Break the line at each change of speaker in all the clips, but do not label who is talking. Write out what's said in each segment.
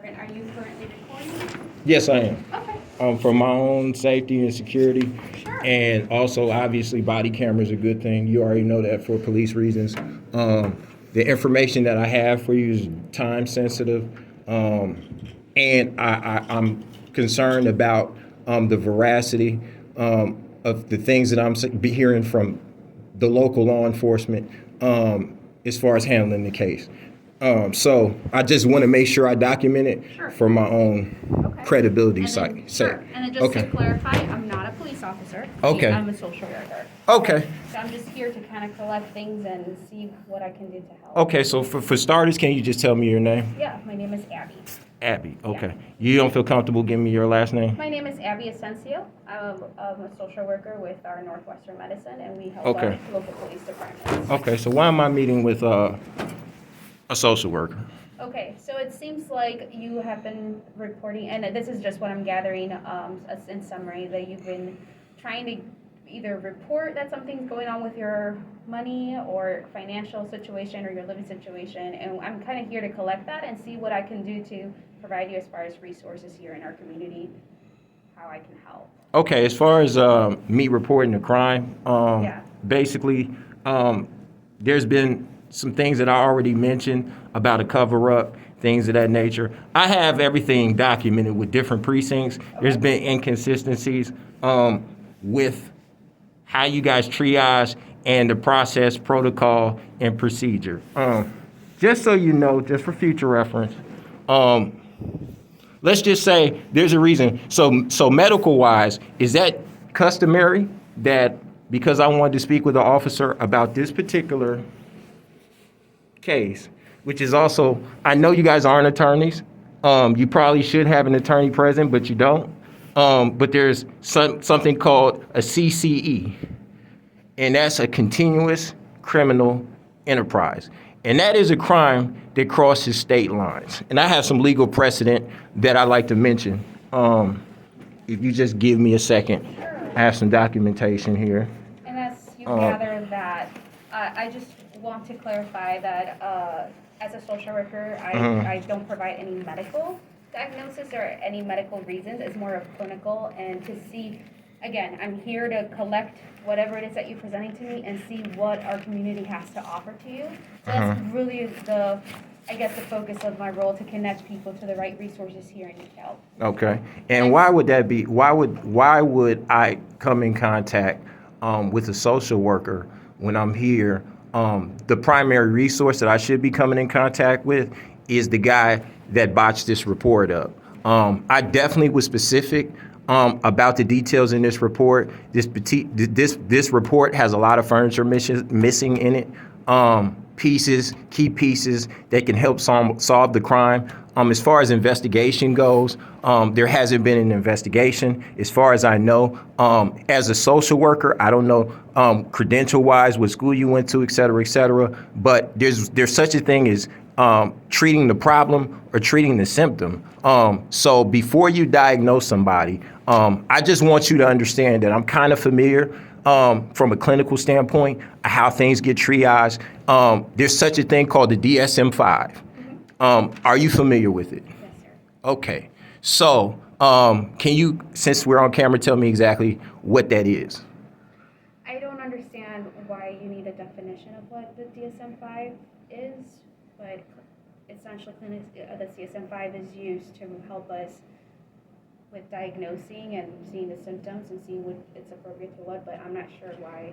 Department, are you currently recording?
Yes, I am.
Okay.
For my own safety and security.
Sure.
And also, obviously, body camera is a good thing. You already know that for police reasons. The information that I have for you is time sensitive. And I'm concerned about the veracity of the things that I'm hearing from the local law enforcement as far as handling the case. So I just want to make sure I document it
Sure.
for my own credibility
And
sake.
then, sure. And then just to clarify, I'm not a police officer.
Okay.
I'm a social worker.
Okay.
So I'm just here to kind of collect things and see what I can do to help.
Okay, so for starters, can you just tell me your name?
Yeah, my name is Abby.
Abby, okay.
Yeah.
You don't feel comfortable giving me your last name?
My name is Abby Asensio. I'm a social worker with our Northwestern Medicine, and we help
Okay.
our local police departments.
Okay, so why am I meeting with a social worker?
Okay, so it seems like you have been reporting, and this is just what I'm gathering in summary, that you've been trying to either report that something's going on with your money or financial situation or your living situation, and I'm kind of here to collect that and see what I can do to provide you as far as resources here in our community, how I can help.
Okay, as far as me reporting the crime,
Yeah.
basically, there's been some things that I already mentioned about a cover-up, things of that nature. I have everything documented with different precincts. There's been inconsistencies with how you guys triage and the process, protocol, and procedure. Just so you know, just for future reference, let's just say there's a reason. So medical-wise, is that customary that because I wanted to speak with the officer about this particular case, which is also, I know you guys aren't attorneys. You probably should have an attorney present, but you don't. But there's something called a CCE, and that's a continuous criminal enterprise. And that is a crime that crosses state lines. And I have some legal precedent that I'd like to mention. If you just give me a second, I have some documentation here.
And as you gather that, I just want to clarify that as a social worker, I don't provide any medical diagnosis or any medical reasons. It's more of clinical, and to see, again, I'm here to collect whatever it is that you're presenting to me and see what our community has to offer to you. So that's really the focus of my role, to connect people to the right resources here in DeKalb.
Okay. And why would that be? Why would I come in contact with a social worker when I'm here? The primary resource that I should be coming in contact with is the guy that botched this report up. I definitely was specific about the details in this report. This report has a lot of furniture missing in it. Key pieces that can help solve the crime. As far as investigation goes, there hasn't been an investigation. As far as I know, as a social worker, I don't know credential-wise what school you went to, et cetera, but there's such a thing as treating the problem or treating the symptom. So before you diagnose somebody, I just want you to understand that I'm kind of familiar from a clinical standpoint, how things get triaged. There's such a thing called the DSM-5. Are you familiar with it?
Yes, sir.
Okay. So can you, since we're on camera, tell me exactly what that is?
I don't understand why you need a definition of what the DSM-5 is, but essentially the DSM-5 is used to help us with diagnosing and seeing the symptoms and seeing what it's appropriate to what, but I'm not sure why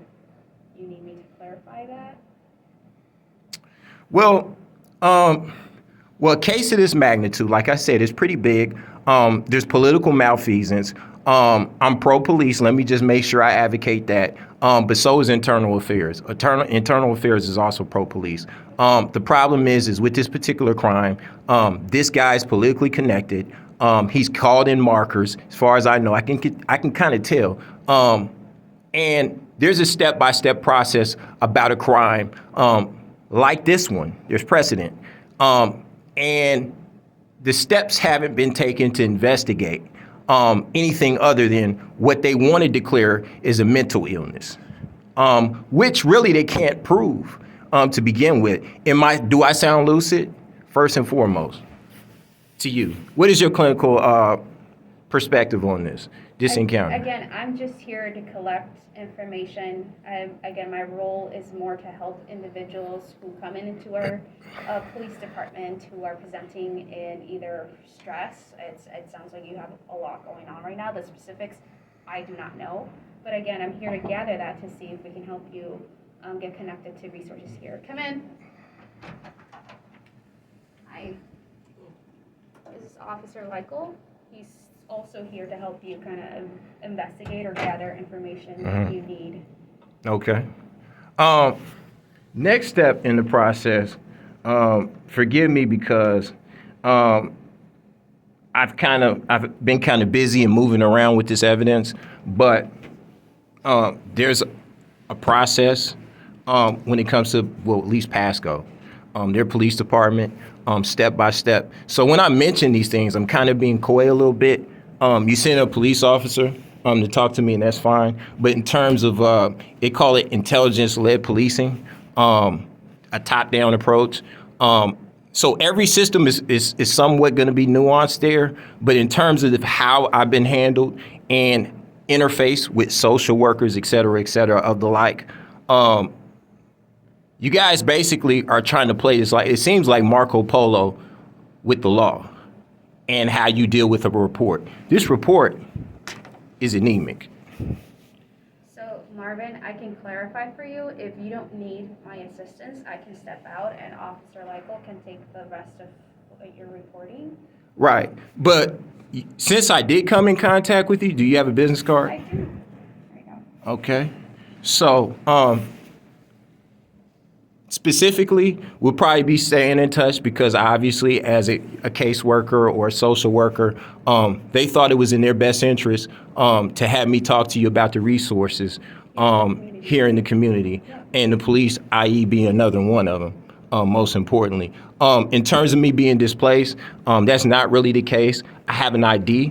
you need me to clarify that.
Well, a case of this magnitude, like I said, is pretty big. There's political malfeasance. I'm pro-police. Let me just make sure I advocate that. But so is internal affairs. Internal affairs is also pro-police. The problem is with this particular crime, this guy's politically connected. He's called in markers. As far as I know, I can kind of tell. And there's a step-by-step process about a crime like this one. There's precedent. And the steps haven't been taken to investigate anything other than what they want to declare is a mental illness, which really they can't prove to begin with. Do I sound lucid? First and foremost. to you? What is your clinical perspective on this encounter?
Again, I'm just here to collect information. Again, my role is more to help individuals who come into our police department who are presenting in either stress. It sounds like you have a lot going on right now. The specifics, I do not know. But again, I'm here to gather that to see if we can help you get connected to resources here. Come in. Hi. This is Officer Leichel. He's also here to help you kind of investigate or gather information that you need.
Okay. Next step in the process, forgive me because I've been kind of busy and moving around with this evidence, but there's a process when it comes to, well, at least Pasco, their police department, step by step. So when I mention these things, I'm kind of being coy a little bit. You send a police officer to talk to me, and that's fine. But in terms of, they call it intelligence-led policing, a top-down approach. So every system is somewhat going to be nuanced there. But in terms of how I've been handled and interface with social workers, et cetera, of the like, you guys basically are trying to play this like, it seems like Marco Polo with the law and how you deal with a report. This report is anemic.
So Marvin, I can clarify for you. If you don't need my assistance, I can step out and Officer Leichel can take the rest of what you're reporting.
Right. But since I did come in contact with you, do you have a business card?
I do. Right now.
Okay. So, specifically, we'll probably be staying in touch because obviously as a caseworker or a social worker, they thought it was in their best interest to have me talk to you about the resources here in the community and the police, i.e. being another one of them, most importantly. In terms of me being displaced, that's not really the case. I have an ID,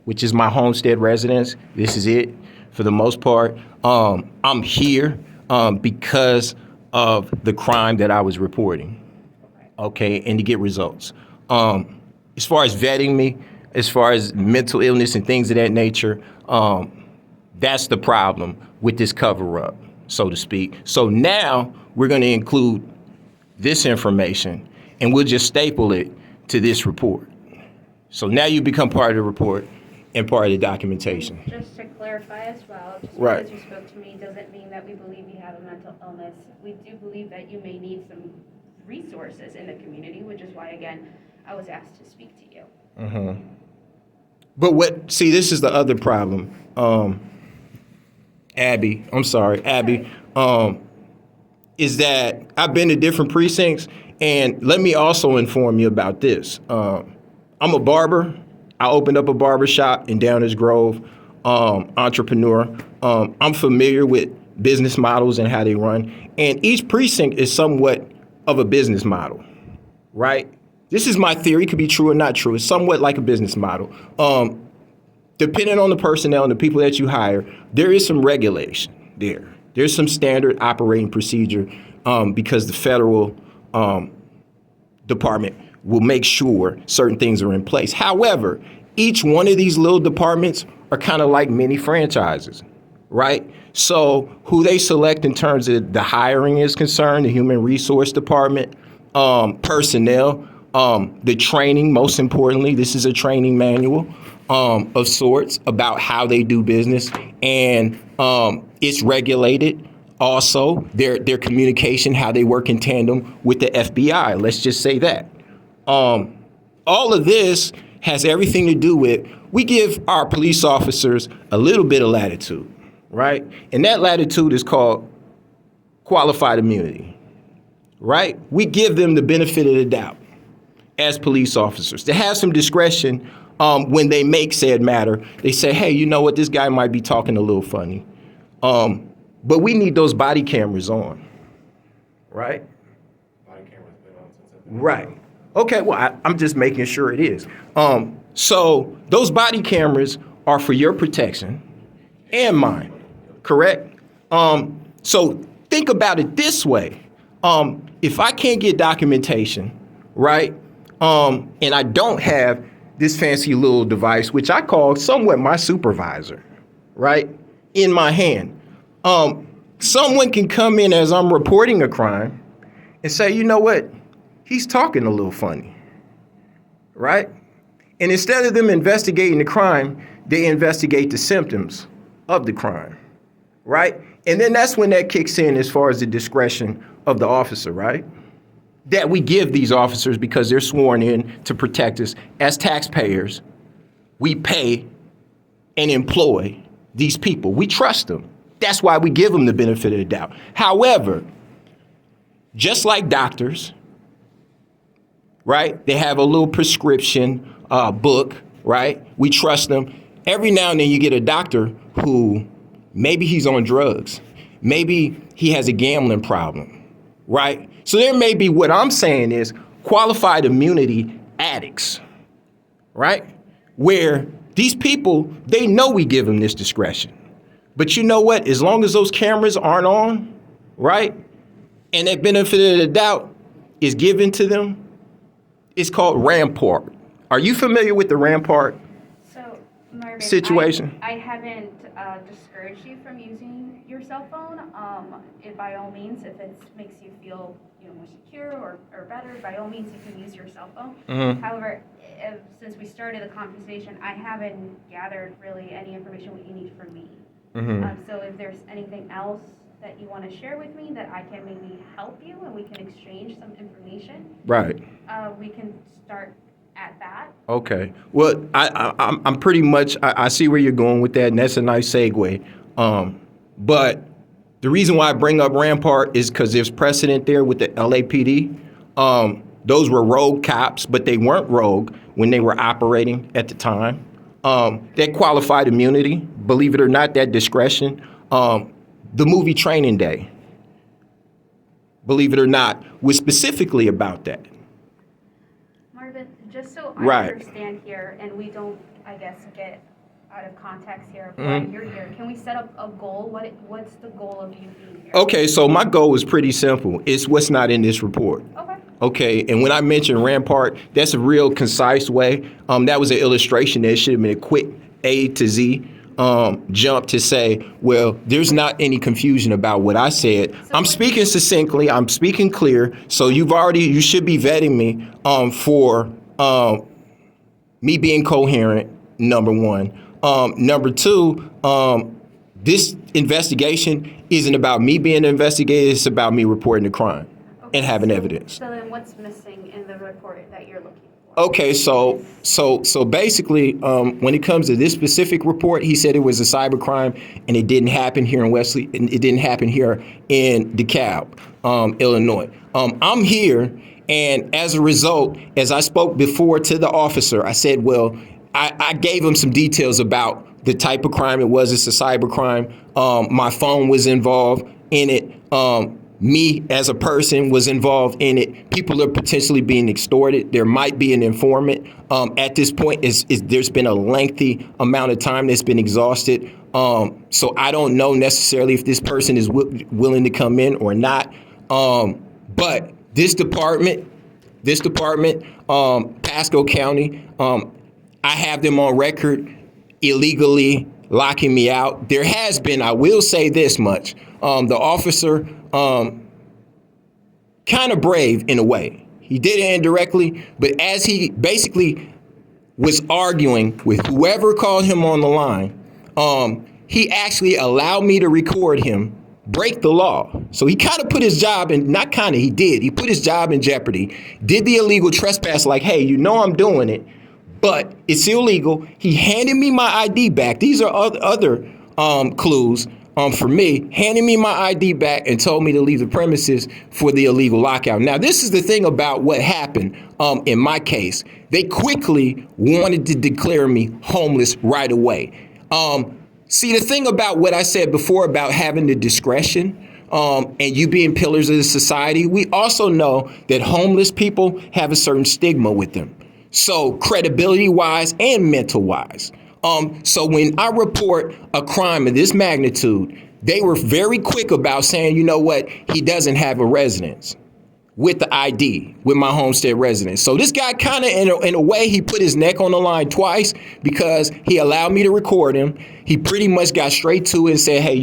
which is my homestead residence. This is it for the most part. I'm here because of the crime that I was reporting, okay, and to get results. As far as vetting me, as far as mental illness and things of that nature, that's the problem with this cover-up, so to speak. So now we're going to include this information, and we'll just staple it to this report. So now you become part of the report and part of the documentation.
Just to clarify as well, just
Right.
because you spoke to me doesn't mean that we believe you have a mental illness. We do believe that you may need some resources in the community, which is why, again, I was asked to speak to you.
But see, this is the other problem, Abby, is that I've been to different precincts, and let me also inform you about this. I'm a barber. I opened up a barber shop in Downers Grove, entrepreneur. I'm familiar with business models and how they run, and each precinct is somewhat of a business model, right? This is my theory, could be true or not true. It's somewhat like a business model. Depending on the personnel and the people that you hire, there is some regulation there. There's some standard operating procedure because the federal department will make sure certain things are in place. However, each one of these little departments are kind of like mini franchises, right? So who they select in terms of the hiring is concerned, the human resource department, personnel, the training, most importantly, this is a training manual of sorts about how they do business, and it's regulated. Also, their communication, how they work in tandem with the FBI. Let's just say that. All of this has everything to do with, we give our police officers a little bit of latitude, right? And that latitude is called qualified immunity, right? We give them the benefit of the doubt as police officers to have some discretion when they make said matter. They say, hey, you know what, this guy might be talking a little funny. But we need those body cameras on, right?
Body camera's been on since I've been
Right. Okay, well, I'm just making sure it is. So those body cameras are for your protection and mine, correct? So think about it this way. If I can't get documentation, right, and I don't have this fancy little device, which I call somewhat my supervisor, right, in my hand. Someone can come in as I'm reporting a crime and say, you know what, he's talking a little funny, right? And instead of them investigating the crime, they investigate the symptoms of the crime, right? And then that's when that kicks in as far as the discretion of the officer, right? That we give these officers because they're sworn in to protect us as taxpayers. We pay and employ these people. We trust them. That's why we give them the benefit of the doubt. However, just like doctors, right? They have a little prescription book, right? We trust them. Every now and then you get a doctor who maybe he's on drugs. Maybe he has a gambling problem, right? So there may be, what I'm saying is, qualified immunity addicts, right? Where these people, they know we give them this discretion. But you know what? As long as those cameras aren't on, right? And that benefit of the doubt is given to them, it's called rampart. Are you familiar with the rampart
So, Marvin,
situation?
I haven't discouraged you from using your cell phone. By all means, if it makes you feel more secure or better, by all means, you can use your cell phone.
Mm-hmm.
However, since we started the conversation, I haven't gathered really any information what you need from me.
Mm-hmm.
So if there's anything else that you want to share with me that I can maybe help you and we can exchange some information,
Right.
we can start at that.
Okay. Well, I'm pretty much, I see where you're going with that, and that's a nice segue. But the reason why I bring up Rampart is because there's precedent there with the LAPD. Those were rogue cops, but they weren't rogue when they were operating at the time. That qualified immunity, believe it or not, that discretion. The movie Training Day, believe it or not, was specifically about that.
Marvin, just so I
Right.
understand here, and we don't, I guess, get out of context here, why
Mm-hmm.
you're here, can we set up a goal? What's the goal of you being here?
Okay, so my goal is pretty simple. It's what's not in this report.
Okay.
Okay, and when I mentioned Rampart, that's a real concise way. That was an illustration that should have been a quick A to Z jump to say, well, there's not any confusion about what I said.
So
I'm speaking succinctly. I'm speaking clear. So you should be vetting me for me being coherent, number one. Number two, this investigation isn't about me being investigated. It's about me reporting the crime and having evidence.
So then what's missing in the report that you're looking for?
Okay, so basically, when it comes to this specific report, he said it was a cybercrime, and it didn't happen here in Wesley, and it didn't happen here in DeKalb, Illinois. I'm here, and as a result, as I spoke before to the officer, I said, well, I gave him some details about the type of crime it was. It's a cybercrime. My phone was involved in it. Me as a person was involved in it. People are potentially being extorted. There might be an informant. At this point, there's been a lengthy amount of time that's been exhausted. So I don't know necessarily if this person is willing to come in or not. But this department, Pasco County, I have them on record illegally locking me out. There has been, I will say this much, the officer, kind of brave in a way. He did it indirectly, but as he basically was arguing with whoever called him on the line, he actually allowed me to record him break the law. So he kind of put his job in, not kind of, he did. He put his job in jeopardy, did the illegal trespass like, hey, you know I'm doing it, but it's illegal. He handed me my ID back. These are other clues. For me, handing me my ID back and told me to leave the premises for the illegal lockout. Now, this is the thing about what happened in my case. They quickly wanted to declare me homeless right away. See, the thing about what I said before about having the discretion and you being pillars of the society, we also know that homeless people have a certain stigma with them. So credibility-wise and mental-wise. So when I report a crime of this magnitude, they were very quick about saying, you know what, he doesn't have a residence. with the ID, with my homestead residence. So this guy kind of, in a way, he put his neck on the line twice because he allowed me to record him. He pretty much got straight to it and said, hey,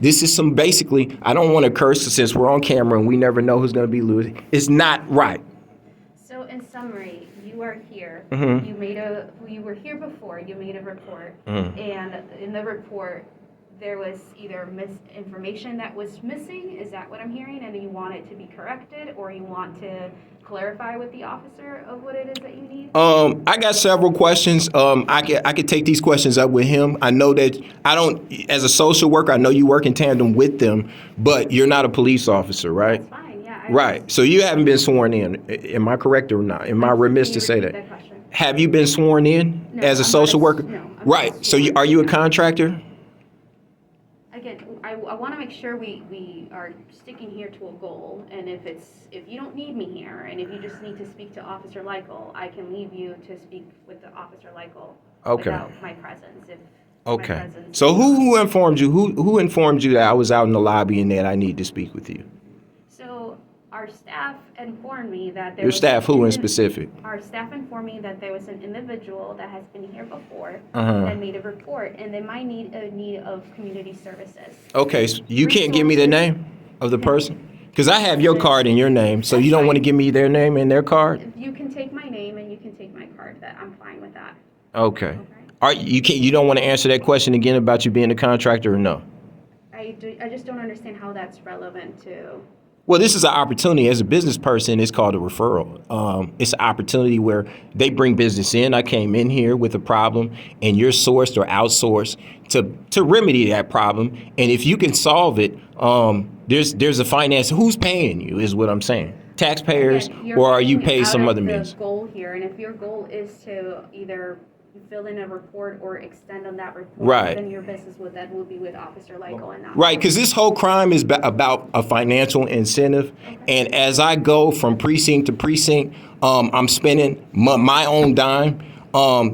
this is some, basically, I don't want to curse since we're on camera and we never know who's going to be losing. It's not right.
So in summary, you are here.
Mhm.
You were here before. You made a report,
Mhm.
and in the report, there was either misinformation that was missing. Is that what I'm hearing? And you want it to be corrected, or you want to clarify with the officer of what it is that you need?
I got several questions. I could take these questions up with him. I know that I don't, as a social worker, I know you work in tandem with them, but you're not a police officer, right?
That's fine. Yeah.
Right. So you haven't been sworn in. Am I correct or not? Am I remiss to say that? Have you been sworn in
No,
as a
I'm
social
not
worker?
no, I'm not
Right. So
sworn
are you a
in.
contractor?
Again, I want to make sure we are sticking here to a goal, and if you don't need me here, and if you just need to speak to Officer Leichel, I can leave you to speak with the Officer Leichel
Okay.
without my presence. My
Okay.
presence
So who informed you? Who informed you that I was out in the lobby and that I need to speak with you?
So our staff informed me that there
Your
was
staff,
an
who in
indi-
specific?
Our staff informed me that there was an individual that has been here before
Uh-huh.
that made a report, and they might need a need of community services.
Okay, so you can't give me the
Resources.
name of the person? Because I have your card and your name, so
That's
you don't
fine.
want to give me their name and their card?
You can take my name and you can take my card. That I'm fine with that.
Okay. You don't want to answer that question again about you being a contractor or no?
I just don't understand how that's relevant to.
Well, this is an opportunity. As a business person, it's called a referral. It's an opportunity where they bring business in. I came in here with a problem, and you're sourced or outsourced to remedy that problem. And if you can solve it, there's a finance. Who's paying you is what I'm saying. Taxpayers,
Again, you're
or are you
coming
paid
out
some
of
other
the
means?
goal here, and if your goal is to either fill in a report or extend on that report,
Right.
then your business will be with Officer Leichel and not.
Right, because this whole crime is about a financial incentive. And as I go from precinct to precinct, I'm spending my own dime.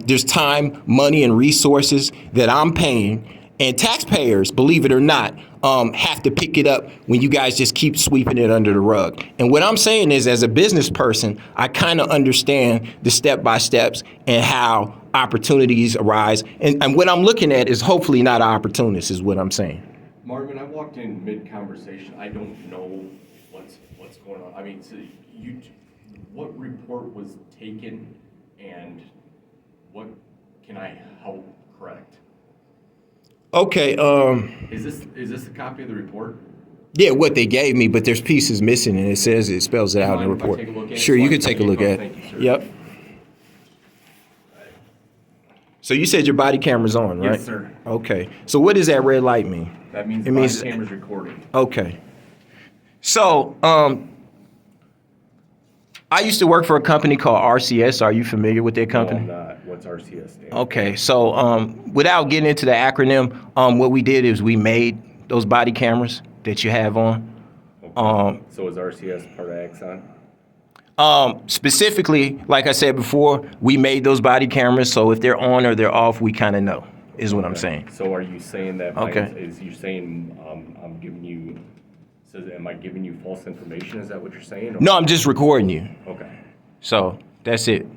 There's time, money, and resources that I'm paying. And taxpayers, believe it or not, have to pick it up when you guys just keep sweeping it under the rug. And what I'm saying is, as a business person, I kind of understand the step-by-steps and how opportunities arise. And what I'm looking at is hopefully not an opportunist, is what I'm saying.
Marvin, I walked in mid-conversation. I don't know what's going on. I mean, so what report was taken and what can I help correct?
Okay,
Is this a copy of the report?
yeah, what they gave me, but there's pieces missing, and it spells it out in the
Mind if I
report.
take a look at it?
Sure, you
So I
can take a look at
Thank you,
it.
sir.
Yep. So you said your body camera's on, right?
Yes, sir.
Okay. So what does that red light mean?
That means
It
the
means-
body camera's recording.
Okay. So, I used to work for a company called RCS. Are you familiar with that company?
No, I'm not. What's RCS stand?
Okay, so without getting into the acronym, what we did is we made those body cameras that you have on.
So is RCS part of Axon?
Specifically, like I said before, we made those body cameras, so if they're on or they're off, we kind of know, is what I'm saying.
So are you saying that?
Okay.
Is you saying I'm giving you? Says, am I giving you false information? Is that what you're saying? Or-
No, I'm just recording you.
Okay.
So that's it.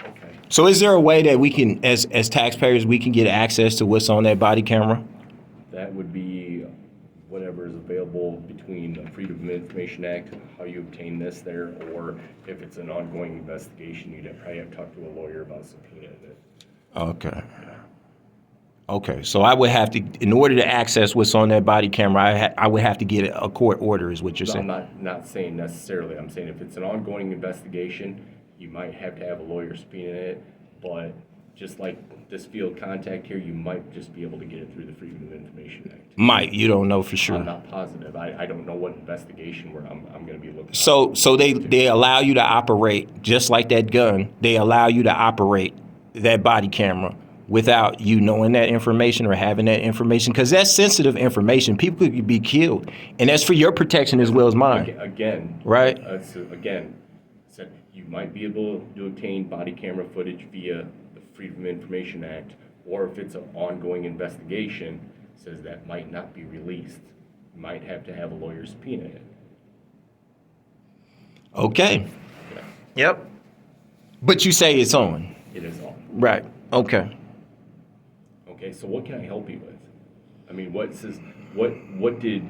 Okay.
So is there a way that we can, as taxpayers, we can get access to what's on that body camera?
That would be whatever is available between the Freedom of Information Act, how you obtain this there, or if it's an ongoing investigation, you'd probably have to talk to a lawyer about subpoenaing it.
Okay. Okay, so I would have to, in order to access what's on that body camera, I would have to get a court order, is what you're
I'm
saying?
not saying necessarily. I'm saying if it's an ongoing investigation, you might have to have a lawyer subpoena it, but just like this field contact here, you might just be able to get it through the Freedom of Information Act.
Might, you don't know for
I'm
sure.
not positive. I don't know what investigation where I'm going to be looking.
So they allow you to operate, just like that gun, they allow you to operate that body camera without you knowing that information or having that information? Because that's sensitive information. People could be killed, and that's for your protection as well as mine.
Again.
Right.
Said you might be able to obtain body camera footage via the Freedom of Information Act, or if it's an ongoing investigation, says that might not be released. You might have to have a lawyer subpoena it.
Okay.
Yeah,
Yep. But you say it's on.
it is on.
Right. Okay.
Okay, so what can I help you with? I mean, what did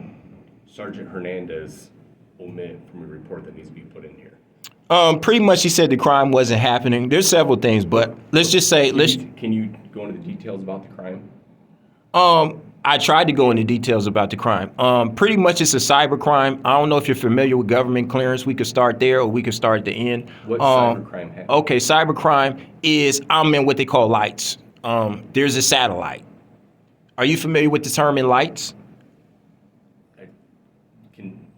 Sergeant Hernandez omit from a report that needs to be put in here?
Pretty much he said the crime wasn't happening. There's several things, but let's just say
Can you go into the details about the crime?
I tried to go into details about the crime. Pretty much it's a cyber crime. I don't know if you're familiar with government clearance. We could start there or we could start at the end.
What cyber crime happened?
Okay, cyber crime is I'm in what they call lights. There's a satellite. Are you familiar with the term in lights?
I can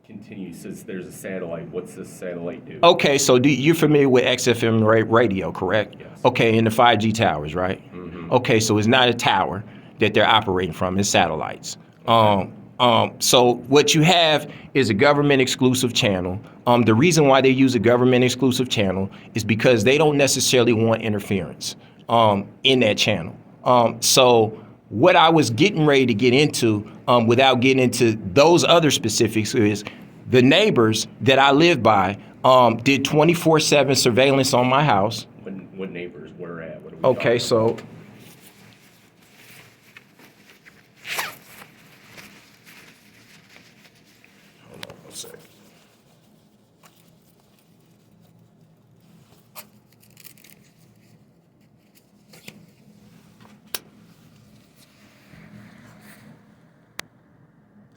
continue. Says there's a satellite. What's this satellite do?
Okay, so you're familiar with XFM radio, correct?
Yes.
Okay, in the 5G towers, right?
Mm-hmm.
Okay, so it's not a tower that they're operating from, it's satellites. So what you have is a government exclusive channel. The reason why they use a government exclusive channel is because they don't necessarily want interference in that channel. So what I was getting ready to get into without getting into those other specifics is the neighbors that I live by did 24/7 surveillance on my house.
What neighbors? Where at? What are we
Okay,
talking
so
about?
hold on one second.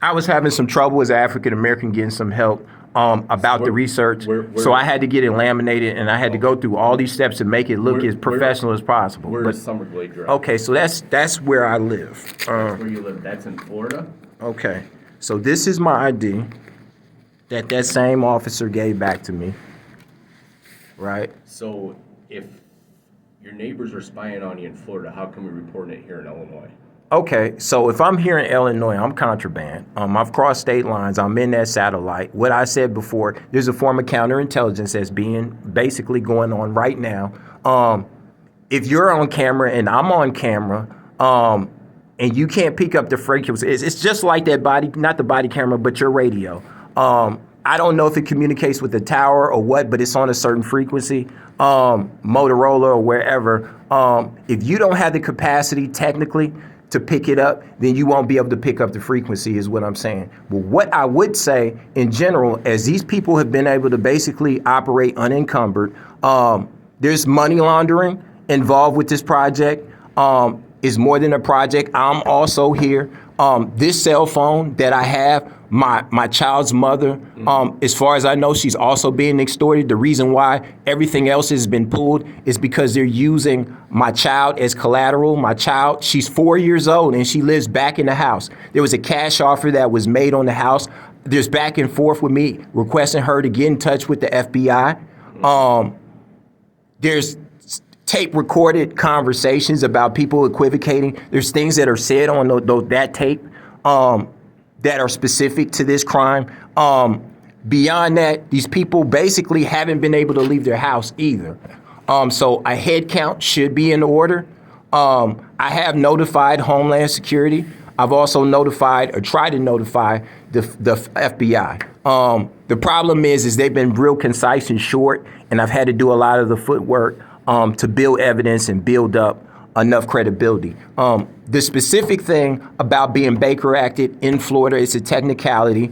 I was having some trouble as an African American getting some help about the research. So I had to get it laminated, and I had to go through all these steps to make it look as professional as possible.
Where
But
is Summerglade Drive?
okay, so that's where I live.
That's where you live. That's in Florida?
Okay, so this is my ID that same officer gave back to me, right?
So if your neighbors are spying on you in Florida, how come you're reporting it here in Illinois?
Okay, so if I'm here in Illinois, I'm contraband. I've crossed state lines. I'm in that satellite. What I said before, there's a form of counterintelligence that's being basically going on right now. If you're on camera and I'm on camera, and you can't pick up the frequency, it's just like that body, not the body camera, but your radio. I don't know if it communicates with the tower or what, but it's on a certain frequency, Motorola or wherever. If you don't have the capacity technically to pick it up, then you won't be able to pick up the frequency is what I'm saying. But what I would say in general, as these people have been able to basically operate unencumbered, there's money laundering involved with this project. It's more than a project. I'm also here. This cell phone that I have, my child's mother, as far as I know, she's also being extorted. The reason why everything else has been pulled is because they're using my child as collateral. My child, she's 4 years old and she lives back in the house. There was a cash offer that was made on the house. There's back and forth with me requesting her to get in touch with the FBI. There's tape recorded conversations about people equivocating. There's things that are said on that tape that are specific to this crime. Beyond that, these people basically haven't been able to leave their house either. So a head count should be in order. I have notified Homeland Security. I've also notified or tried to notify the FBI. The problem is they've been real concise and short, and I've had to do a lot of the footwork to build evidence and build up enough credibility. The specific thing about being Baker acted in Florida is a technicality.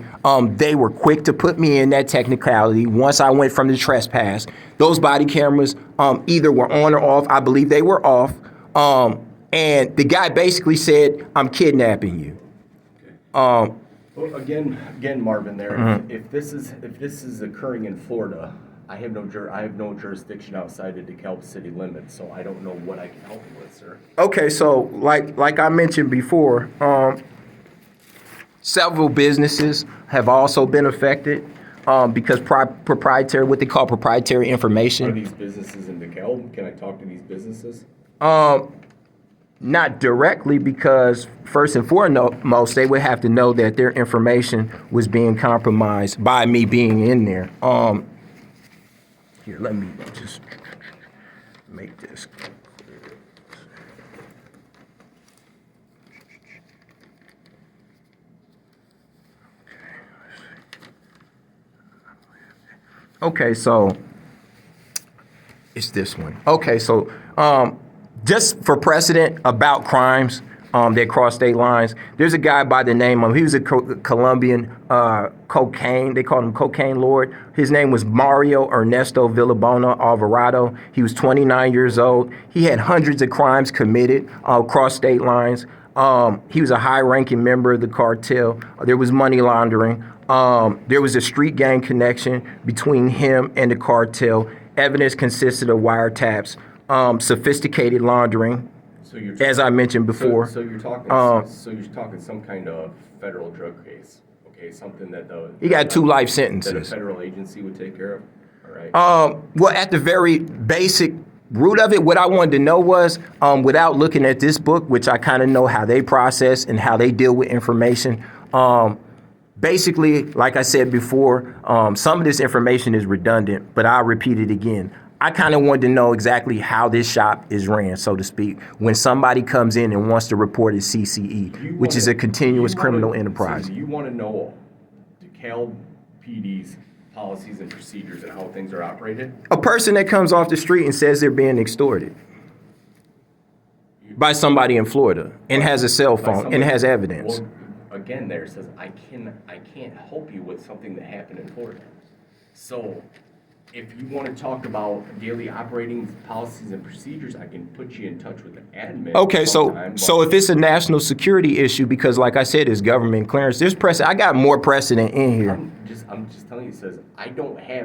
They were quick to put me in that technicality once I went from the trespass. Those body cameras either were on or off. I believe they were off. And the guy basically said, "I'm kidnapping you."
Well, again, Marvin, there. If this is occurring in Florida, I have no jurisdiction outside the DeKalb city limits, so I don't know what I can help you with, sir.
Okay, so like I mentioned before, several businesses have also been affected because proprietary, what they call proprietary
Are
information.
these businesses in DeKalb? Can I talk to these businesses?
Not directly, because first and foremost, they would have to know that their information was being compromised by me being in there. Here, let me just make this clear. Okay, so it's this one. Okay, so just for precedent about crimes that cross state lines, there's a guy by the name of, he was a Colombian cocaine, they called him Cocaine Lord. His name was Mario Ernesto Villabona Alvarado. He was 29 years old. He had hundreds of crimes committed across state lines. He was a high-ranking member of the cartel. There was money laundering. There was a street gang connection between him and the cartel. Evidence consisted of wiretaps, sophisticated laundering,
So you're
as I mentioned before.
So you're talking. So you're talking some kind of federal drug case, okay? Something that the
He got 2 life
that a
sentences.
federal agency would take care of. All right.
Well, at the very basic root of it, what I wanted to know was, without looking at this book, which I kind of know how they process and how they deal with information, basically, like I said before, some of this information is redundant, but I'll repeat it again. I kind of wanted to know exactly how this shop is ran, so to speak, when somebody comes in and wants to report as CCE, which is a continuous criminal enterprise.
So you want to know DeKalb PD's policies and procedures and how things are operated?
A person that comes off the street and says they're being extorted by somebody in Florida and has a cell
By
phone
somebody-
and has evidence.
Well, again, there it says I can't help you with something that happened in Florida. So if you want to talk about daily operating policies and procedures, I can put you in touch with an admin.
Okay,
sometime,
so if it's a national security issue, because like I said, it's government clearance, there's precedent. I got more precedent in here.
I'm just telling you, it says I don't have